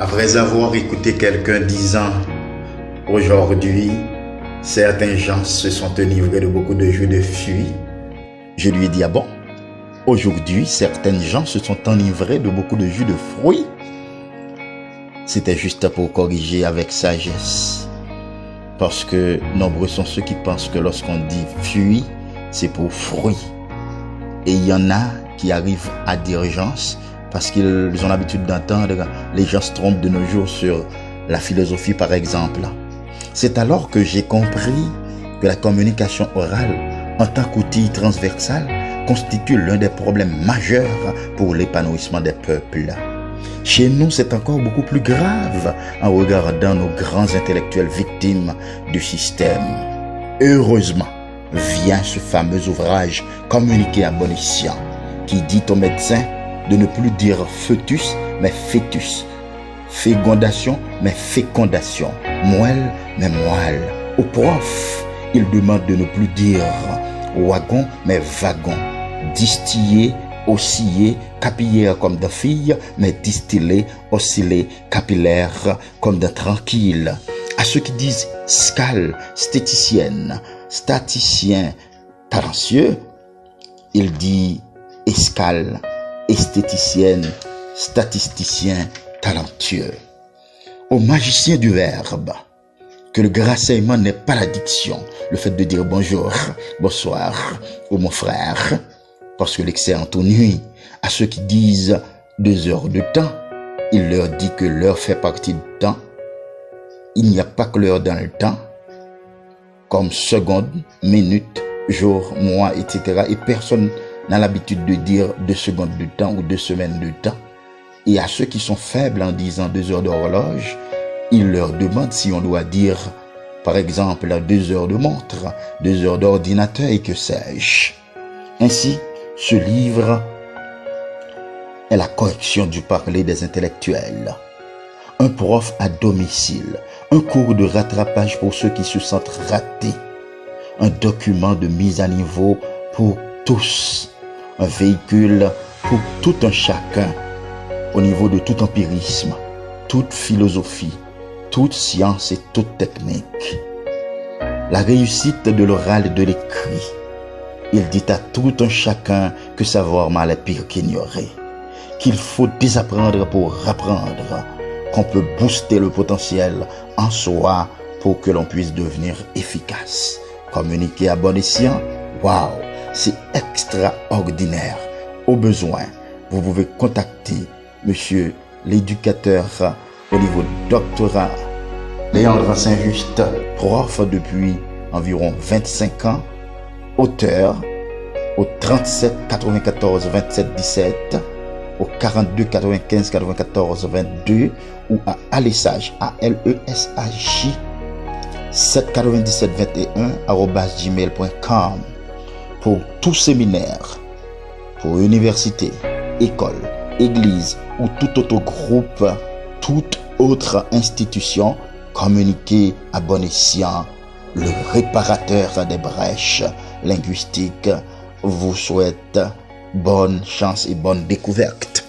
Après avoir écouté quelqu'un disant « Aujourd'hui, certains gens se sont enivrés de beaucoup de jus de fruits », je lui ai dit « Ah bon? Aujourd'hui, certains gens se sont enivrés de beaucoup de jus de fruits ?» C'était juste pour corriger avec sagesse. Parce que nombreux sont ceux qui pensent que lorsqu'on dit « fruits », c'est pour fruits. Et il y en a qui arrivent à dire gens parce qu'ils ont l'habitude d'entendre les gens se trompent de nos jours sur la philosophie par exemple. C'est alors que j'ai compris que la communication orale en tant qu'outil transversal constitue l'un des problèmes majeurs pour l'épanouissement des peuples. Chez nous, c'est encore beaucoup plus grave en regardant nos grands intellectuels victimes du système. Heureusement, vient ce fameux ouvrage communiqué à bon escient qui dit aux médecins de ne plus dire fœtus mais fœtus, fécondation mais fécondation, moelle mais moelle. Aux profs, il demande de ne plus dire wagon mais wagon, distiller, osciller, capillaire comme de fille, mais distiller, osciller, capillaire comme de tranquille. À ceux qui disent scale, stéticienne, staticien, talentueux, il dit escale, esthéticienne, statisticien, talentueux. Au magicien du verbe, que le grassaiement n'est pas la diction, le fait de dire bonjour, bonsoir, ou mon frère, parce que l'excès ennuie. À ceux qui disent 2 heures de temps, il leur dit que l'heure fait partie du temps. Il n'y a pas que l'heure dans le temps, comme seconde, minute, jour, mois, etc. Et personne n'a l'habitude de dire 2 secondes de temps ou 2 semaines de temps. Et à ceux qui sont faibles en disant 2 heures d'horloge, il leur demande si on doit dire, par exemple, 2 heures de montre, 2 heures d'ordinateur et que sais-je. Ainsi, ce livre est la correction du parler des intellectuels. Un prof à domicile, un cours de rattrapage pour ceux qui se sentent ratés, un document de mise à niveau pour tous, un véhicule pour tout un chacun, au niveau de tout empirisme, toute philosophie, toute science et toute technique. La réussite de l'oral et de l'écrit. Il dit à tout un chacun que savoir mal est pire qu'ignorer, qu'il faut désapprendre pour apprendre, qu'on peut booster le potentiel en soi pour que l'on puisse devenir efficace. Communiquer à bon escient, waouh, c'est extraordinaire. Au besoin, vous pouvez contacter monsieur l'éducateur au niveau doctorat Léandre Saint-Just, prof depuis environ 25 ans, auteur au 37 94 27 17, au 42 95 94 22 ou à alessage ALESAJ 797 21 @gmail.com pour tout séminaire, pour université, école, église ou tout autre groupe, toute autre institution. Communiquer à bon escient, le réparateur des brèches linguistiques vous souhaite bonne chance et bonne découverte.